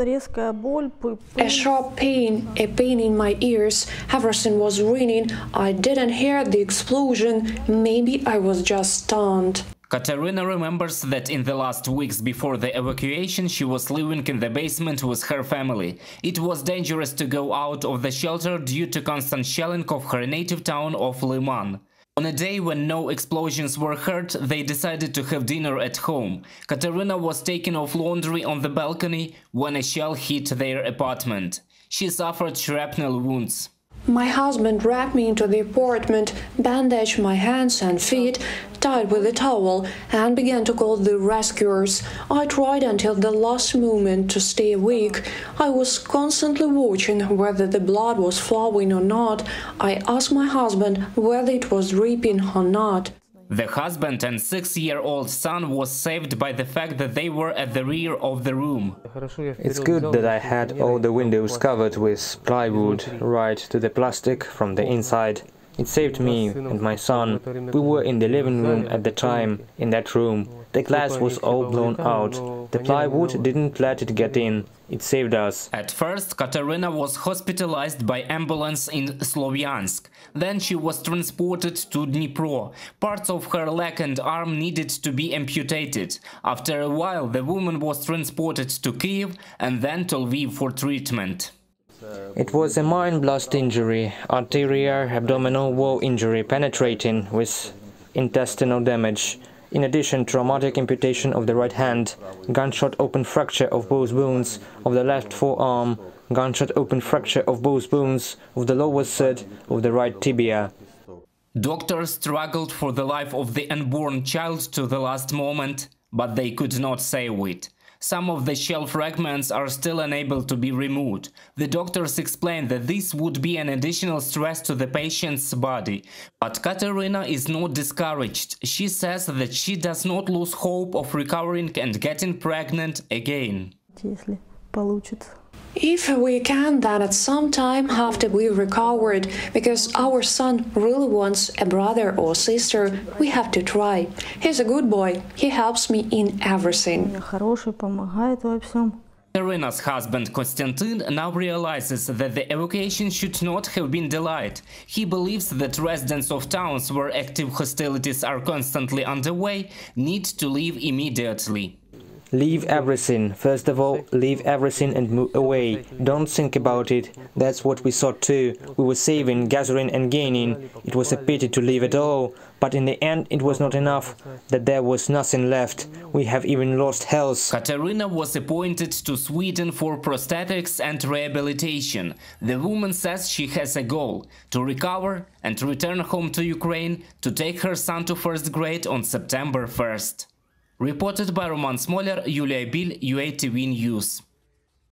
A sharp pain, a pain in my ears. Everything was ringing. I didn't hear the explosion. Maybe I was just stunned. Kateryna remembers that in the last weeks before the evacuation she was living in the basement with her family. It was dangerous to go out of the shelter due to constant shelling of her native town of Lyman. On a day when no explosions were heard, they decided to have dinner at home. Kateryna was taking off laundry on the balcony when a shell hit their apartment. She suffered shrapnel wounds. My husband dragged me into the apartment, bandaged my hands and feet, tied with a towel, and began to call the rescuers. I tried until the last moment to stay awake. I was constantly watching whether the blood was flowing or not. I asked my husband whether it was dripping or not. The husband and 6-year-old son was saved by the fact that they were at the rear of the room. It's good that I had all the windows covered with plywood right to the plastic from the inside. It saved me and my son. We were in the living room at the time, in that room. The glass was all blown out. The plywood didn't let it get in. It saved us. At first, Kateryna was hospitalized by ambulance in Slovyansk. Then she was transported to Dnipro. Parts of her leg and arm needed to be amputated. After a while, the woman was transported to Kyiv and then to Lviv for treatment. It was a mine blast injury, arterial abdominal wall injury penetrating with intestinal damage. In addition, traumatic amputation of the right hand, gunshot open fracture of both bones of the left forearm, gunshot open fracture of both bones of the lower third of the right tibia. Doctors struggled for the life of the unborn child to the last moment, but they could not save it. Some of the shell fragments are still unable to be removed. The doctors explained that this would be an additional stress to the patient's body. But Kateryna is not discouraged. She says that she does not lose hope of recovering and getting pregnant again. If we can, then at some time after we recovered, because our son really wants a brother or sister, we have to try. He's a good boy. He helps me in everything. Kateryna's husband Konstantin now realizes that the evacuation should not have been delayed. He believes that residents of towns where active hostilities are constantly underway need to leave immediately. Leave everything. First of all, leave everything and move away. Don't think about it. That's what we thought too. We were saving, gathering and gaining. It was a pity to leave it all. But in the end, it was not enough. That there was nothing left. We have even lost health. Kateryna was appointed to Sweden for prosthetics and rehabilitation. The woman says she has a goal: to recover and return home to Ukraine to take her son to first grade on September 1st. Reported by Roman Smoler, Yulia Bil, UATV News.